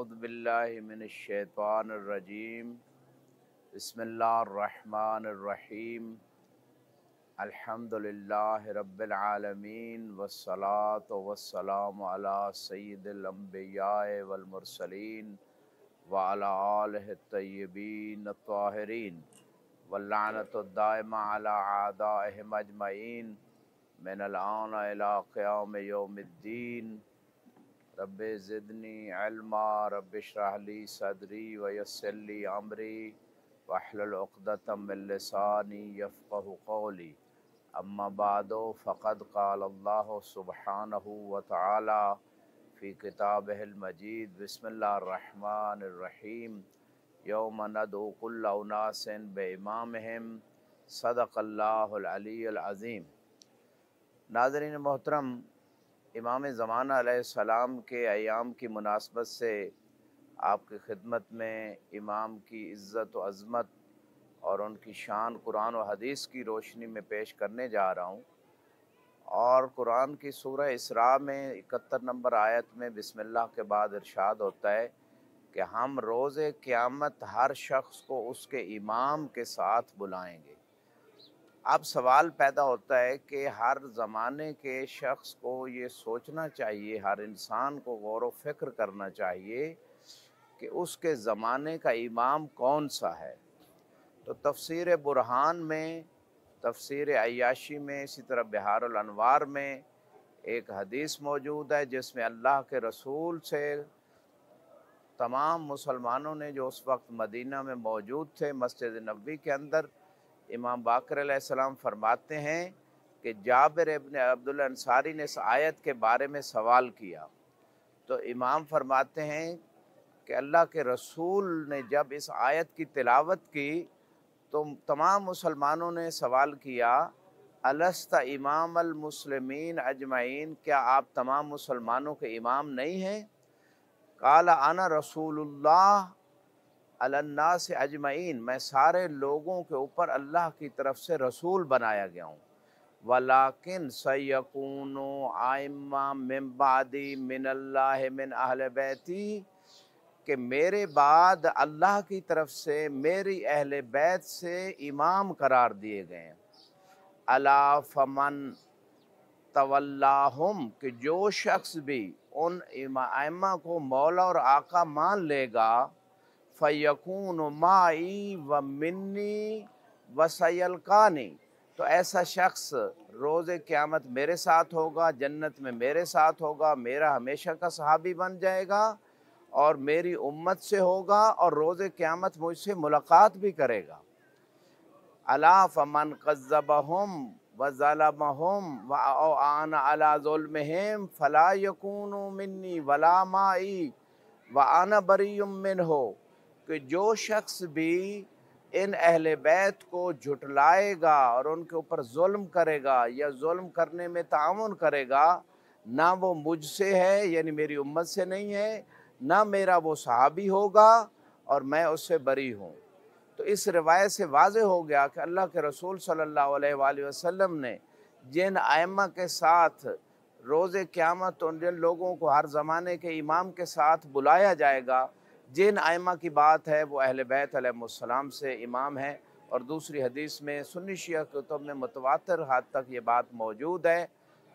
अऊज़ु बिल्लाहि मिनश्शैतानिर्रजीम बिस्मिल्लाहिर्रहमानिर्रहीम अल्हम्दुलिल्लाहि रब्बिल आलमीन वस्सलातु वस्सलामु अला सय्यिदिल अंबियाए वल मुरसलीन व अला आलिहि तय्यबीन अत्ताहिरीन वल्लअनतु दाइमा अला आदाइहिम अजमईन मिनल आन इला क़ियाम यौमिद्दीन। रब्बि ज़िदनी इल्मा रब्बि इश्रह ली सदरी व यस्सिर ली अमरी वहलुल उक़दतम मिन लिसानी यफ़क़हू क़ौली। अम्मा बादो फ़क़द क़ाल अल्लाहु सुब्हानहू व तआला फ़ी किताबिहिल मजीद बिस्मिल्लाहिर रहमानिर रहीम यौम नदउ कुल्ल उनासिन बिइमामिहिम सदक़ल्लाहुल अलीयुल अज़ीम। नाज़रीन मोहतरम, इमाम ज़माना अलैहिस्सलाम के अय्याम की मुनासबत से आपकी खिदमत में इमाम की इज़्ज़त व अज़मत और उनकी शान कुरान और हदीस की रोशनी में पेश करने जा रहा हूँ। और कुरान की सूरह इसरा में 71 नंबर आयत में बिस्मिल्लाह के बाद इरशाद होता है कि हम रोज़े क़यामत हर शख्स को उसके इमाम के साथ बुलाएंगे। अब सवाल पैदा होता है कि हर ज़माने के शख्स को ये सोचना चाहिए, हर इंसान को गौर व फिक्र करना चाहिए कि उसके ज़माने का इमाम कौन सा है। तो तफसीर बुरहान में, तफसीर अय्याशी में, इसी तरह बिहारुल अनवार में एक हदीस मौजूद है जिसमें अल्लाह के रसूल से तमाम मुसलमानों ने जो उस वक्त मदीना में मौजूद थे मस्जिद नबवी के अंदर, इमाम बाकर अलैहिस्सलाम फरमाते हैं कि जाबिर इब्न अब्दुल्लाह अंसारी ने इस आयत के बारे में सवाल किया। तो इमाम फरमाते हैं कि अल्लाह के रसूल ने जब इस आयत की तिलावत की तो तमाम मुसलमानों ने सवाल किया, अलस्ता इमाम अल मुस्लिमीन अजमईन, क्या आप तमाम मुसलमानों के इमाम नहीं हैं? काला आना रसूलुल्लाह अलन्नास अजमईन, मैं सारे लोगों के ऊपर अल्लाह की तरफ से रसूल बनाया गया हूँ। वलाकिन सयकूनु आइम्मा मिन बादी मिनल्लाहि मिन अहले बैती, कि मेरे बाद अल्लाह की तरफ से मेरी अहले बैत से इमाम करार दिए गए हैं। अला फमन तवल्लाहुम, कि जो शख्स भी उन इमाम को मौला और आका मान लेगा, फ़यकून माई व मिन्नी व सयलकानी, तो ऐसा शख्स रोज़े क़यामत मेरे साथ होगा, जन्नत में मेरे साथ होगा, मेरा हमेशा का सहाबी बन जाएगा और मेरी उम्मत से होगा और रोज़े क़यामत मुझसे मुलाकात भी करेगा। अला फमन कज़्ज़बहुम व ज़लमहुम व आना अला ज़ुल्मिहिम फला यकूनु मिन्नी वला माई व आना बरीउम मिन्हु, कि जो शख्स भी इन अहले बैत को झुटलाएगा और उनके ऊपर जुल्म करेगा या जुल्म करने में ताउन करेगा, ना वो मुझसे है यानी मेरी उम्मत से नहीं है, ना मेरा वो सहाबी होगा और मैं उससे बरी हूँ। तो इस रिवायत से वाज़ेह हो गया कि अल्लाह के रसूल सल्लल्लाहु अलैहि वसल्लम ने जिन आइम्मा के साथ रोज़े क़यामत उन जिन लोगों को हर ज़माने के इमाम के साथ बुलाया जाएगा, जिन आइम्मा की बात है वो अहले बैत अलैहिमुस्सलाम से इमाम है। और दूसरी हदीस में सुन्नी शिया कुतुब में मुतवातिर हद तक ये बात मौजूद है,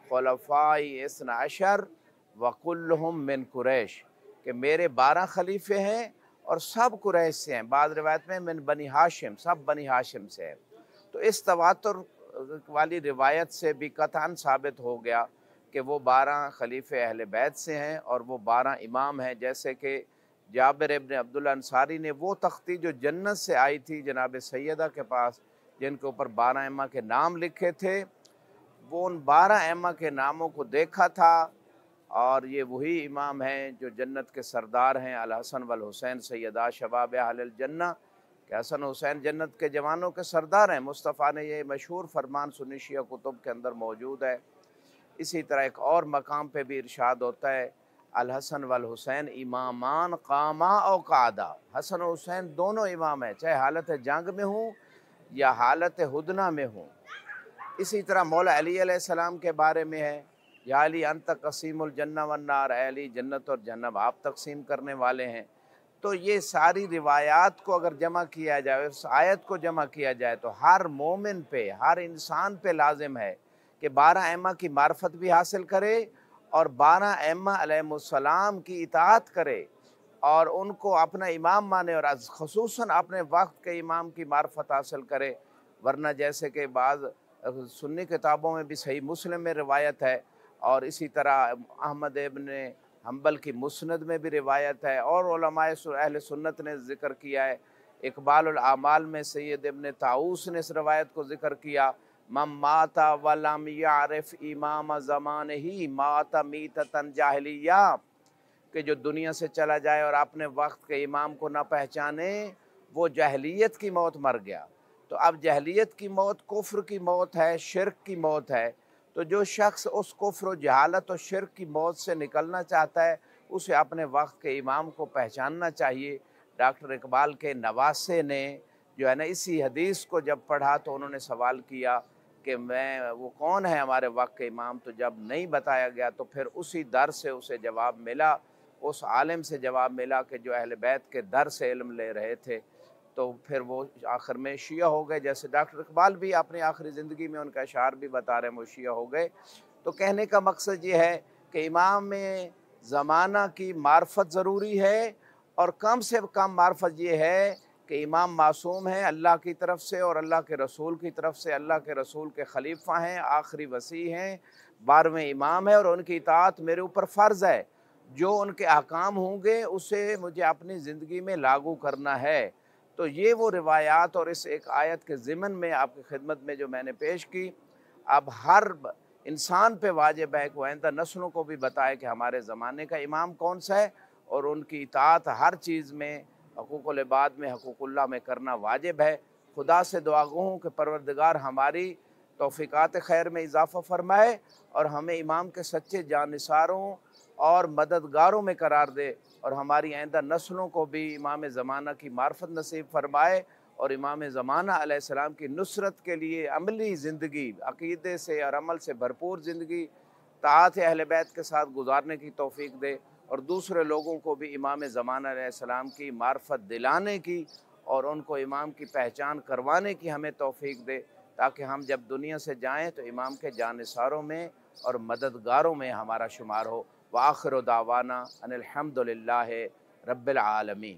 खुलफ़ाई इस्ना अशर व कुल्लुहुम मिन कुरैश, कि मेरे 12 खलीफे हैं और सब कुरैश से हैं। बाद रिवायत में मिन बनी हाशिम, सब बनी हाशिम से हैं। तो इस तवातुर वाली रिवायत से भी कतअन साबित हो गया कि वो 12 खलीफे अहले बैत से हैं और वो 12 इमाम हैं। जैसे कि जाबिर इब्न अब्दुल्लाह अंसारी ने वो तख्ती जो जन्नत से आई थी जनाब सैयदा के पास, जिनके ऊपर 12 अइम्मा के नाम लिखे थे, वो उन 12 अइम्मा के नामों को देखा था और ये वही इमाम हैं जो जन्नत के सरदार हैं, अल हसन वल हुसैन सैयदा शबाब अहलिल जन्नह, कि हसन हुसैन जन्नत के जवानों के सरदार हैं। मुस्तफ़ा ने ये मशहूर फरमान सुन्नी शिया कुतुब के अंदर मौजूद है। इसी तरह एक और मकाम पे भी इरशाद होता है, अल हसन वल हुसैन इमामान कामा और कादा, हसन और हुसैन दोनों इमाम हैं, चाहे हालत जंग में हूँ या हालत हुदना में हूँ। इसी तरह मौला अली अलैहिस्सलाम के बारे में है یا علی انت قسیم الجنہ والنار، اے علی جنت اور جہنم آپ تقسیم کرنے والے ہیں۔ تو یہ ساری روایات کو اگر جمع کیا جائے، اس آیت کو جمع کیا جائے، تو ہر مومن پہ، ہر انسان پہ لازم ہے کہ 12 ائمہ کی معرفت بھی حاصل کرے اور 12 ائمہ علیہم السلام کی اطاعت کرے اور ان کو اپنا امام مانے، اور خصوصاً اپنے وقت کے امام کی معرفت حاصل کرے۔ ورنہ جیسے کہ بعض سنی کتابوں میں بھی صحیح مسلم میں روایت ہے، اور اسی طرح احمد ابن حنبل کی مسند میں بھی روایت ہے، اور علماء اہل سنت نے ذکر کیا ہے۔ اقبال الاعمال میں سید ابن طاؤس نے اس روایت کو ذکر کیا، من مات ولم یعرف امام زمانہ مات میتۃ جاہلیہ، کہ جو دنیا سے چلا جائے اور اپنے وقت کے امام کو نہ پہچانے، وہ جاہلیت کی موت مر گیا۔ تو اب جاہلیت کی موت کفر کی موت ہے، شرک کی موت ہے۔ تو جو شخص اس کفر و جہالت و شرک کی موت سے نکلنا چاہتا ہے، اسے اپنے وقت کے امام کو پہچاننا چاہیے۔ ڈاکٹر اقبال کے نواسے نے جو ہے نا اسی حدیث کو جب پڑھا تو انہوں نے سوال کیا کہ وہ کون ہے ہمارے وقت کے امام؟ تو جب نہیں بتایا گیا تو پھر اسی در سے اسے جواب ملا، اس عالم سے جواب ملا کہ جو اہل بیت کے در سے علم لے رہے تھے۔ تو پھر وہ آخر میں شیعہ ہو گئے، جیسے ڈاکٹر اقبال بھی اپنی آخری زندگی میں ان کا اشعار بھی بتا رہے ہیں، وہ شیعہ ہو گئے۔ تو کہنے کا مقصد یہ ہے کہ امام زمانہ کی معرفت ضروری ہے، اور کم سے کم معرفت یہ ہے کہ امام معصوم ہیں اللہ کی طرف سے اور اللہ کے رسول کی طرف سے، اللہ کے رسول کے خلیفہ ہیں، آخری وصی ہیں، 12ویں امام ہیں، اور ان کی اطاعت میرے اوپر فرض ہے۔ جو ان کے احکام ہوں گے اسے مجھے اپنی زندگی میں لاگو کرنا ہے۔ تو یہ وہ روایات اور اس ایک آیت کے ضمن میں آپ کی خدمت میں جو میں نے پیش کی، اب ہر انسان پہ واجب ہے کہ وہ آئندہ نسلوں کو بھی بتائے کہ ہمارے زمانے کا امام کون سا ہے، اور ان کی اطاعت ہر چیز میں، حقوق العباد میں، حقوق اللہ میں کرنا واجب ہے۔ خدا سے دعا گو ہوں کہ پروردگار ہماری توفیقات خیر میں اضافہ فرمائے اور ہمیں امام کے سچے جانثاروں اور مددگاروں میں قرار دے، اور ہماری آئندہ نسلوں کو بھی امام زمانہ کی معرفت نصیب فرمائے، اور امام زمانہ علیہ السلام کی نصرت کے لیے عملی زندگی، عقیدے سے اور عمل سے بھرپور زندگی طاعت اہل بیت کے ساتھ گزارنے کی توفیق دے، اور دوسرے لوگوں کو بھی امام زمانہ علیہ السلام کی معرفت دلانے کی اور ان کو امام کی پہچان کروانے کی ہمیں توفیق دے، تاکہ ہم جب دنیا سے جائیں تو امام کے جانثاروں میں اور مددگاروں میں ہمارا شمار ہو۔ وآخر دعوانا ان الحمد للہ رب العالمین۔